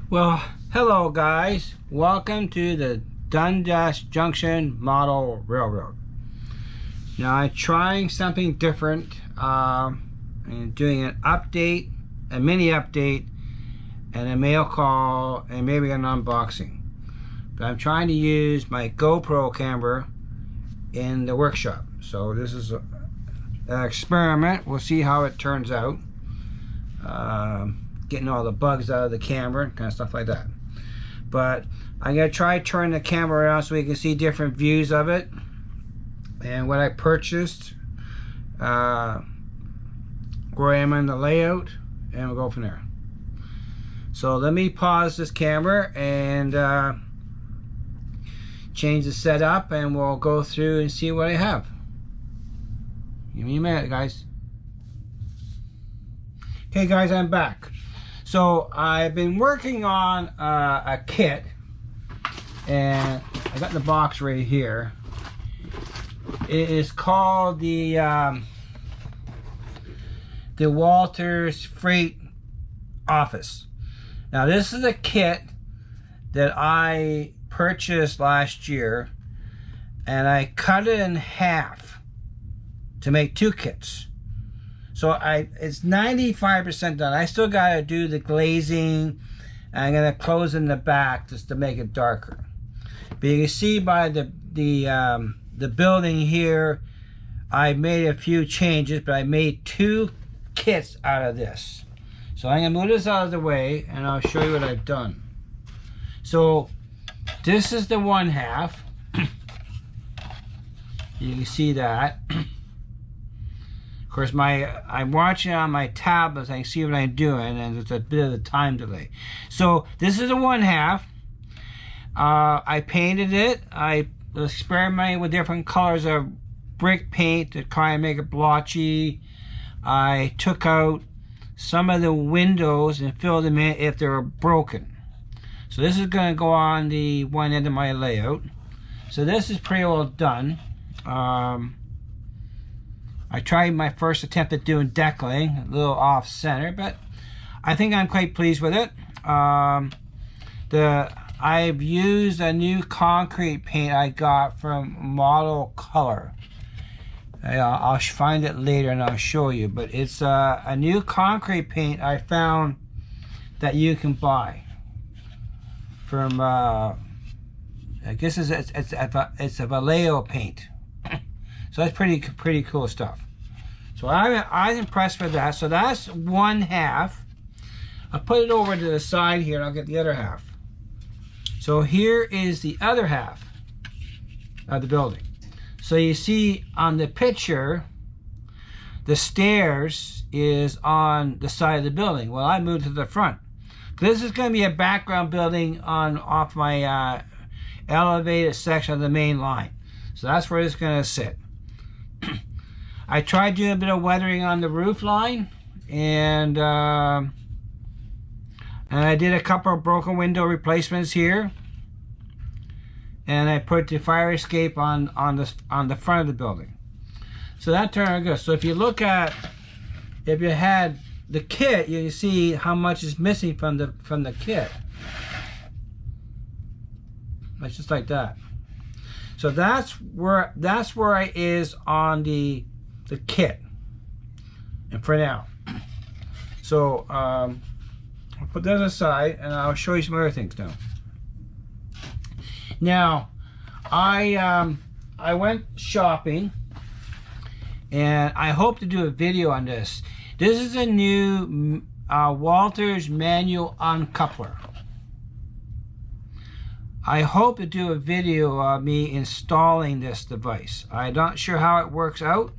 Well, hello guys. Welcome to the Dundas Junction Model Railroad. Now I'm trying something different and doing an update, a mini update, and a mail call, and maybe an unboxing. But I'm trying to use my GoPro camera in the workshop. So this is an experiment. We'll see how it turns out. Getting all the bugs out of the camera, kind of stuff like that. But I'm going to try turning the camera around so we can see different views of it and what I purchased, where I am in the layout, and we'll go from there. So let me pause this camera and change the setup, and we'll go through and see what I have. Give me a minute, guys. Okay guys, I'm back. So I've been working on a kit, and I got the box right here. It is called the Walters Freight Office. Now this is a kit that I purchased last year, and I cut it in half to make two kits. So it's 95% done. I still gotta do the glazing. I'm gonna close in the back just to make it darker. But you can see by the building here, I made a few changes, but I made two kits out of this. So I'm gonna move this out of the way, and I'll show you what I've done. So this is the one half. You can see that. Of course, I'm watching on my tablet, so I can see what I'm doing, and it's a bit of a time delay. So this is the one half. I painted it. I experimented with different colors of brick paint to try and make it blotchy. I took out some of the windows and filled them in if they were broken. So this is going to go on the one end of my layout. So this is pretty well done. I tried my first attempt at doing deckling, a little off center, but I think I'm quite pleased with it. I've used a new concrete paint I got from Model Color. I'll find it later and I'll show you, but it's a new concrete paint I found that you can buy from I guess it's a Vallejo paint. So that's pretty cool stuff. So I'm impressed with that. So that's one half. I'll put it over to the side here, and I'll get the other half. So here is the other half of the building. So you see on the picture, the stairs is on the side of the building. Well, I moved to the front. This is going to be a background building off my elevated section of the main line. So that's where it's going to sit. I tried doing a bit of weathering on the roof line, and I did a couple of broken window replacements here, and I put the fire escape on the front of the building. So that turned out good. So if you look at, if you had the kit, you can see how much is missing from the kit. It's just like that. So that's where it is on the kit, and for now. So I'll put that aside, and I'll show you some other things now. Now I went shopping, and I hope to do a video on this. This is a new Walters manual uncoupler. I hope to do a video of me installing this device. I'm not sure how it works out,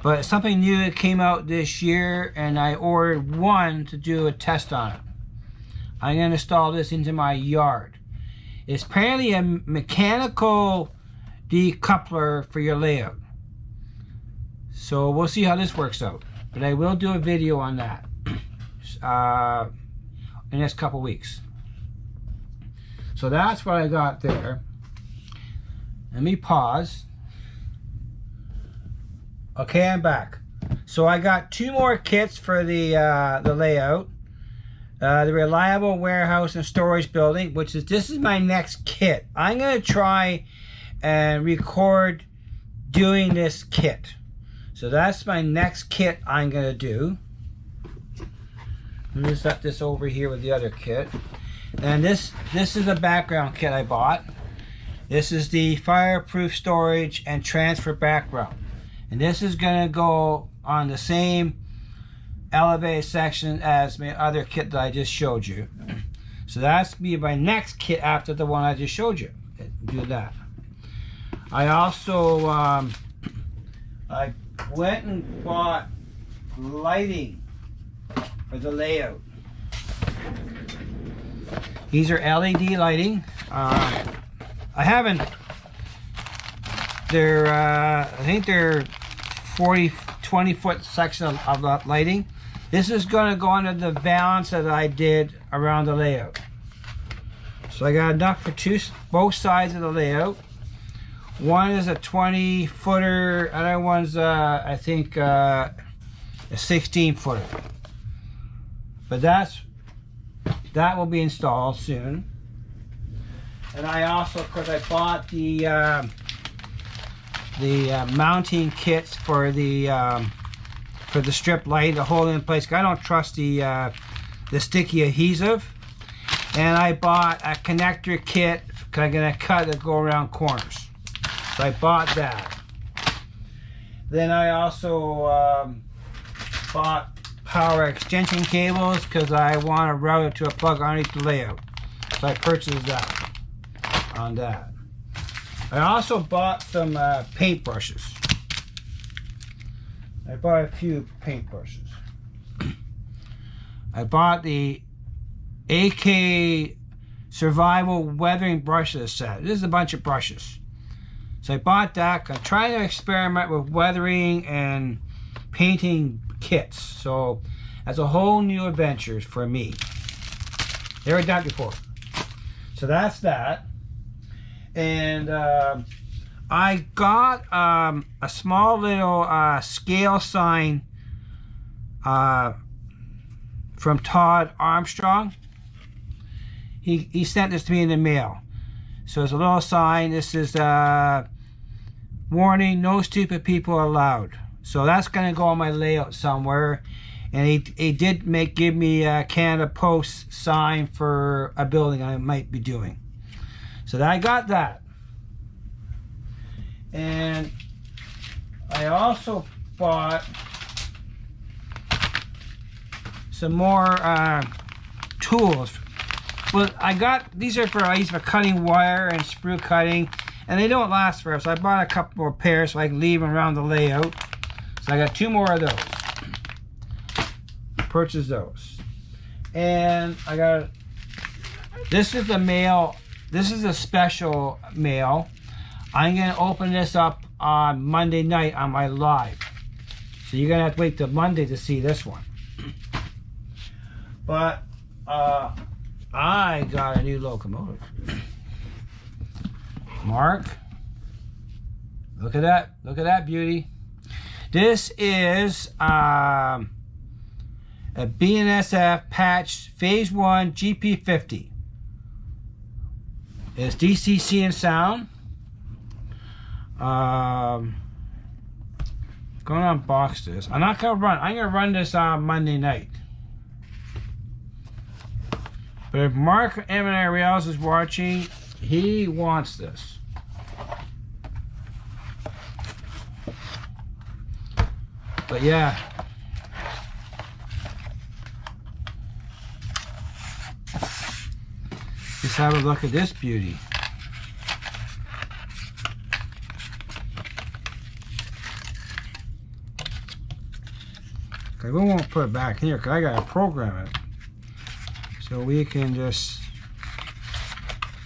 but it's something new that came out this year, and I ordered one to do a test on it. I'm going to install this into my yard. It's apparently a mechanical decoupler for your layout. So we'll see how this works out. But I will do a video on that in the next couple weeks. So that's what I got there. Let me pause. Okay, I'm back. So I got two more kits for the layout. the Reliable Warehouse and Storage Building, this is my next kit. I'm going to try and record doing this kit. So that's my next kit I'm going to do. Let me set this over here with the other kit. And this is a background kit I bought. This is the fireproof storage and transfer background. And this is going to go on the same elevated section as my other kit that I just showed you. So that's be my next kit after the one I just showed you. Do that. I also I went and bought lighting for the layout. These are LED lighting. I haven't. They're I think they're 20 foot section of lighting. This is going to go under the valance that I did around the layout. So I got enough for both sides of the layout. One is a 20 footer, other one's I think a 16 footer. But that will be installed soon. And I also, of course, I bought the mounting kits for the strip light to hold it in place. I don't trust the sticky adhesive. And I bought a connector kit because I'm gonna cut to go around corners. So I bought that. Then I also bought power extension cables because I want to route it to a plug underneath the layout. So I purchased that on that. I also bought some paint brushes. I bought a few paint brushes. I bought the AK Survival Weathering Brushes set. This is a bunch of brushes. So I bought that. I'm trying to experiment with weathering and painting kits. So that's a whole new adventure for me. Never done before. So that's that. And I got a small little scale sign from Todd Armstrong. He sent this to me in the mail. So it's a little sign. This is warning, no stupid people allowed. So that's going to go on my layout somewhere. And he did give me a Canada Post sign for a building I might be doing. So I got that. And I also bought some more tools. Well, these are for cutting wire and sprue cutting, and they don't last forever. So I bought a couple more pairs so I can leave them around the layout. So I got 2 more of those. Purchase those. And I got, this is the mail. This is a special mail. I'm going to open this up on Monday night on my live. So you're going to have to wait till Monday to see this one. But I got a new locomotive. Mark, look at that. Look at that beauty. This is a BNSF patch Phase 1 GP50. It's DCC and sound. Going to unbox this. I'm not going to run. I'm going to run this on Monday night. But if Mark Eminereals is watching, he wants this. But yeah. Just have a look at this beauty. Okay, we won't put it back here because I got to program it. So we can just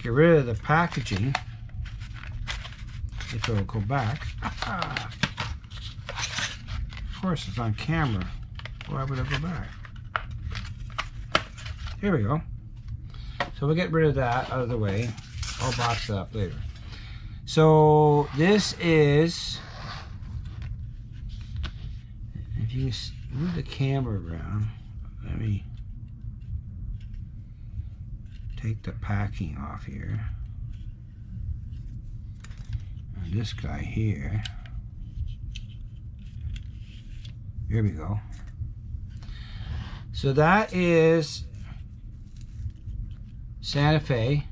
get rid of the packaging if it will go back. Of course it's on camera. Why would it go back? Here we go. So we'll get rid of that out of the way. I'll box it up later. So this is, if you move the camera around, let me take the packing off here. And this guy here. Here we go. So that is Santa Fe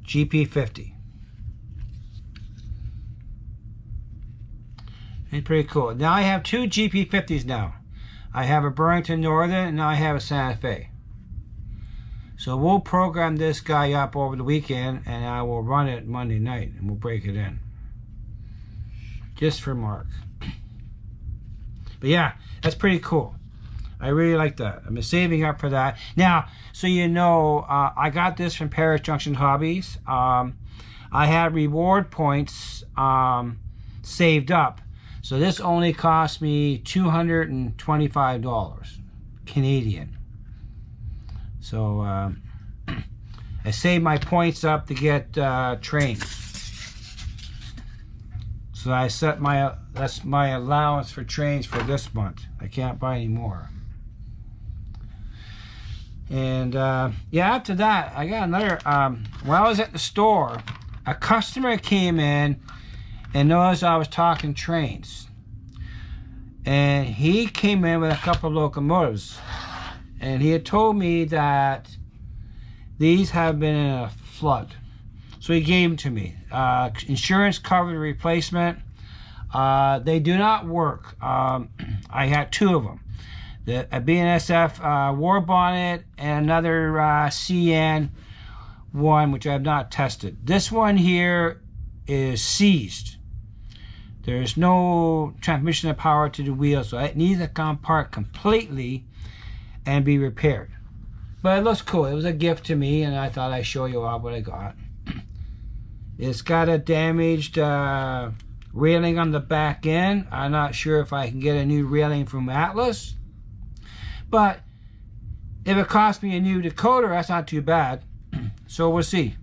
GP50. It's pretty cool. Now I have two GP50s now. I have a Burlington Northern and now I have a Santa Fe. So we'll program this guy up over the weekend and I will run it Monday night and we'll break it in. Just for Mark. But yeah, that's pretty cool. I really like that. I'm saving up for that. Now, so you know, I got this from Paris Junction Hobbies. I had reward points saved up. So this only cost me $225 Canadian. So I saved my points up to get trains. So I set that's my allowance for trains for this month. I can't buy any more. And yeah, after that, I got another. When I was at the store, a customer came in and noticed I was talking trains. And he came in with a couple of locomotives. And he had told me that these have been in a flood. So he gave them to me. Insurance covered replacement. They do not work. I had two of them. The BNSF War Bonnet and another CN one, which I have not tested. This one here is seized. There's no transmission of power to the wheel, so it needs to come apart completely and be repaired. But it looks cool. It was a gift to me, and I thought I'd show you all what I got. It's got a damaged railing on the back end. I'm not sure if I can get a new railing from Atlas. But if it costs me a new decoder, that's not too bad. So we'll see.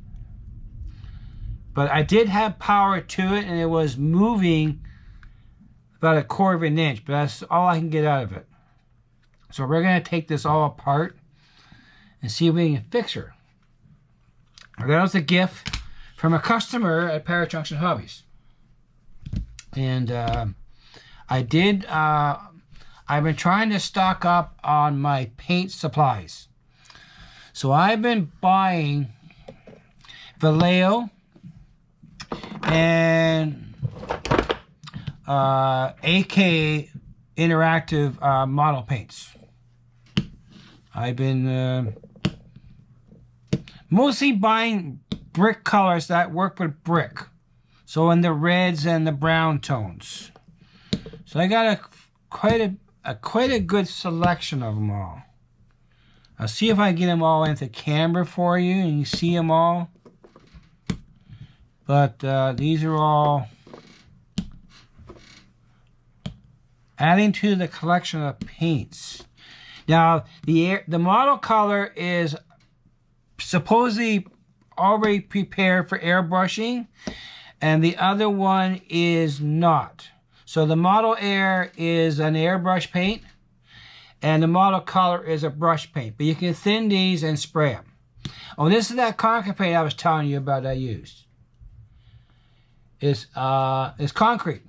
But I did have power to it, and it was moving about a quarter of an inch. But that's all I can get out of it. So we're going to take this all apart and see if we can fix her. That was a gift from a customer at Paris Junction Hobbies. And I've been trying to stock up on my paint supplies. So I've been buying Vallejo and AK Interactive model paints. I've been mostly buying brick colors that work with brick. So in the reds and the brown tones. So I got quite a good selection of them all. I'll see if I can get them all into camera for you and you see them all. But these are all adding to the collection of paints. Now the model color is supposedly already prepared for airbrushing, and the other one is not. So the Model Air is an airbrush paint, and the Model Color is a brush paint. But you can thin these and spray them. Oh, this is that concrete paint I was telling you about I used. It's concrete.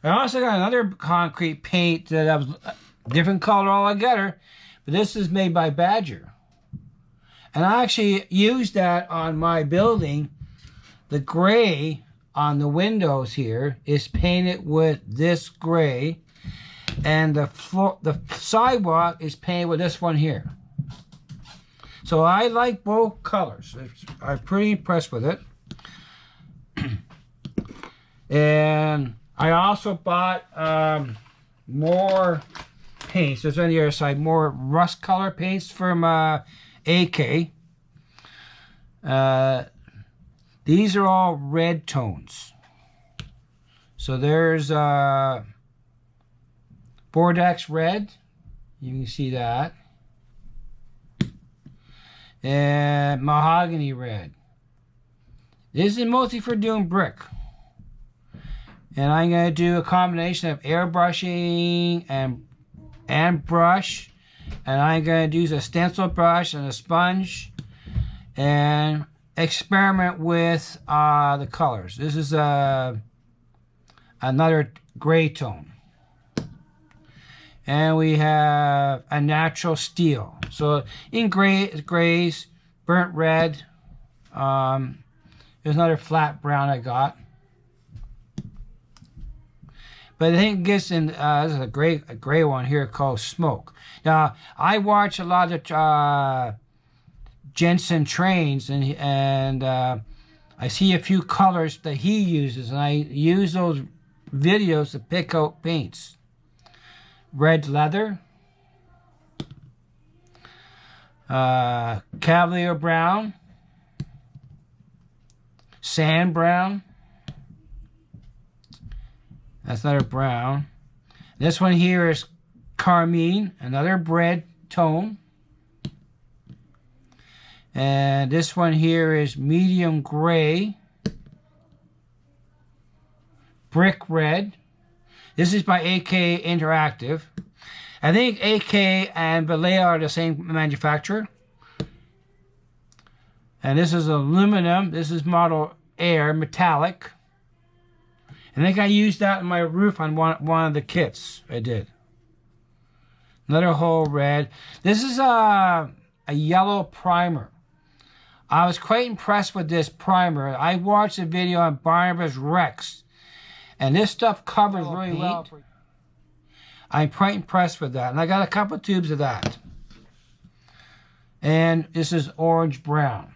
I also got another concrete paint that was a different color altogether, but this is made by Badger. And I actually used that on my building. The gray on the windows here is painted with this gray, and the sidewalk is painted with this one here. So I like both colors. I'm pretty impressed with it. And I also bought more paints. There's on the other side more rust color paints from AK. These are all red tones. So there's Bordeaux red. You can see that. And mahogany red. This is mostly for doing brick. And I'm going to do a combination of airbrushing and brush. And I'm going to use a stencil brush and a sponge and experiment with the colors. This is another gray tone. And we have a natural steel. So in grays, burnt red. There's another flat brown I got. But I think it gets in, this is a gray one here called Smoke. Now, I watch a lot of Jensen trains, and I see a few colors that he uses, and I use those videos to pick out paints. Red leather, Cavalier brown, sand brown. That's another brown. This one here is carmine, another red tone. And this one here is medium gray, brick red. This is by AK Interactive. I think AK and Vallejo are the same manufacturer. And this is aluminum. This is Model Air metallic. I think I used that in my roof on one of the kits I did. Another whole red. This is a yellow primer. I was quite impressed with this primer. I watched a video on Barnabas Rex, and this stuff covers really well. I'm quite impressed with that. And I got a couple tubes of that. And this is orange brown.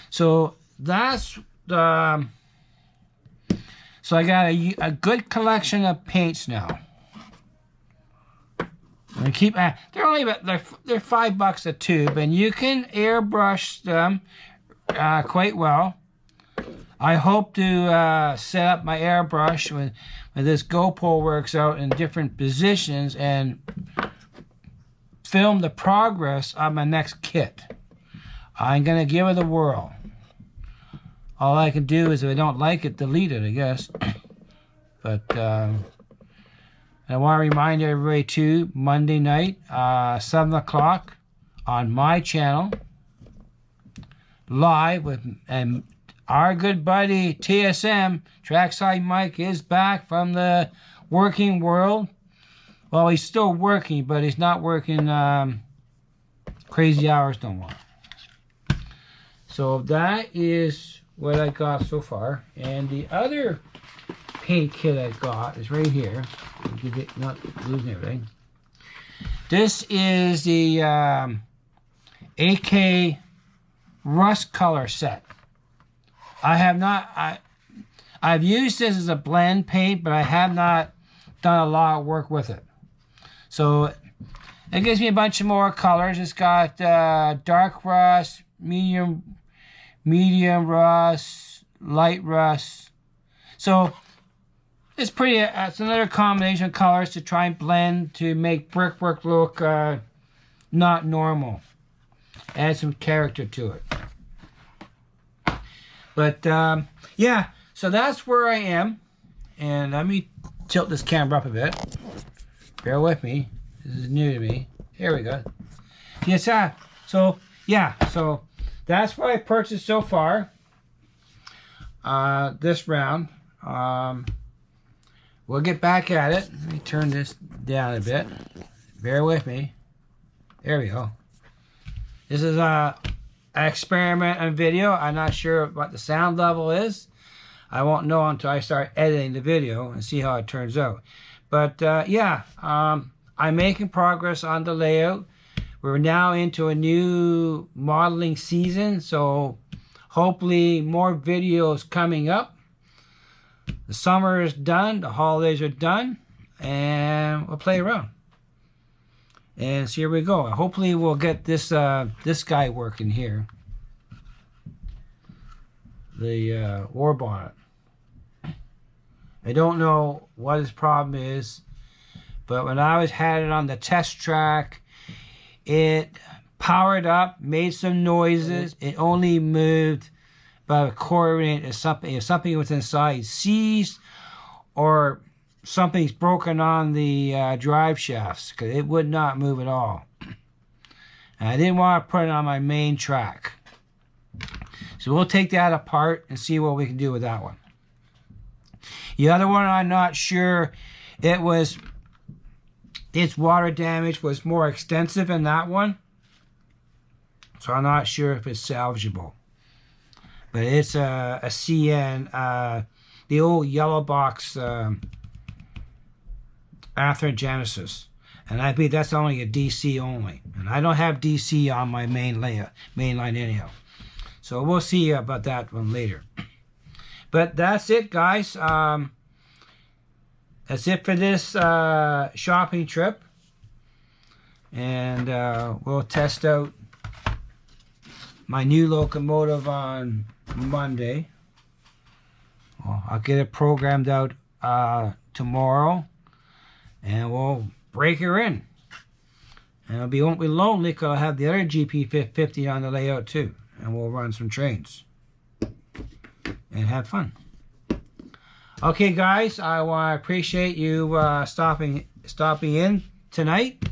So that's the... So I got a good collection of paints now. And keep they're only about they're $5 a tube, and you can airbrush them quite well. I hope to set up my airbrush when this GoPro works out in different positions and film the progress of my next kit. I'm gonna give it a whirl. All I can do is, if I don't like it, delete it, I guess. But I want to remind everybody too, Monday night, 7 o'clock on my channel, live with our good buddy TSM, Trackside Mike, is back from the working world. Well, he's still working, but he's not working crazy hours no more. So that is what I got so far. And the other paint kit I got is right here. Not losing everything. This is the AK Rust Color set. I've used this as a blend paint, but I have not done a lot of work with it. So it gives me a bunch of more colors. It's got dark rust, medium rust, light rust. So it's pretty. It's another combination of colors to try and blend to make brickwork look not normal. Add some character to it. But yeah, so that's where I am. And let me tilt this camera up a bit. Bear with me. This is new to me. Here we go. Yes, so yeah, so that's what I purchased so far. This round. We'll get back at it. Let me turn this down a bit. Bear with me. There we go. This is an experiment on video. I'm not sure what the sound level is. I won't know until I start editing the video and see how it turns out. But yeah, I'm making progress on the layout. We're now into a new modeling season, so hopefully more videos coming up. The summer is done, the holidays are done, and we'll play around. And so here we go. Hopefully we'll get this this guy working here. The war bonnet. I don't know what his problem is, but when I had it on the test track, it powered up, made some noises. It only moved about a quarter inch. If something was inside seized, or something's broken on the drive shafts, because it would not move at all. And I didn't want to put it on my main track. So we'll take that apart and see what we can do with that one. The other one, I'm not sure. Its water damage was more extensive in that one. So I'm not sure if it's salvageable. But it's a CN, the old yellow box Atherogenesis. And I believe that's only a DC only. And I don't have DC on my main line anyhow. So we'll see about that one later. But that's it, guys. That's it for this shopping trip. And we'll test out my new locomotive on Monday. Well, I'll get it programmed out tomorrow. And we'll break her in. And won't be lonely because I'll have the other GP50 on the layout too. And we'll run some trains. And have fun. Okay, guys, I want to appreciate you stopping in tonight.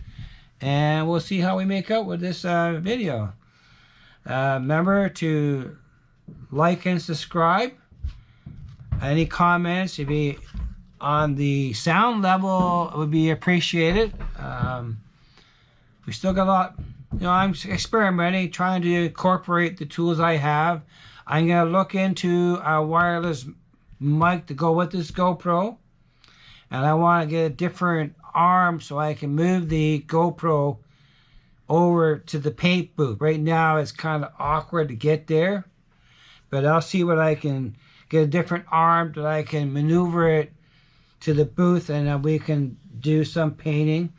And we'll see how we make out with this video. Remember to like and subscribe. Any comments, if you on the sound level, would be appreciated. We still got a lot. I'm experimenting, trying to incorporate the tools I have. I'm going to look into a wireless mic to go with this GoPro. And I want to get a different arm so I can move the GoPro over to the paint booth. Right now it's kind of awkward to get there. But I'll see what I can get a different arm that I can maneuver it to the booth, and then we can do some painting.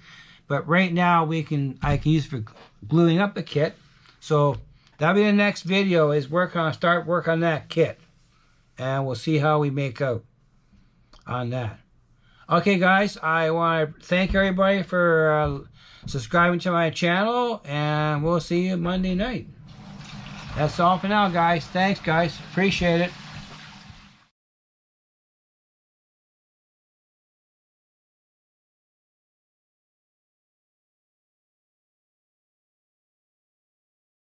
But right now I can use for gluing up the kit. So that'll be the next video, is start work on that kit. And we'll see how we make out on that. Okay, guys, I want to thank everybody for subscribing to my channel, and we'll see you Monday night. That's all for now, guys. Thanks, guys. Appreciate it.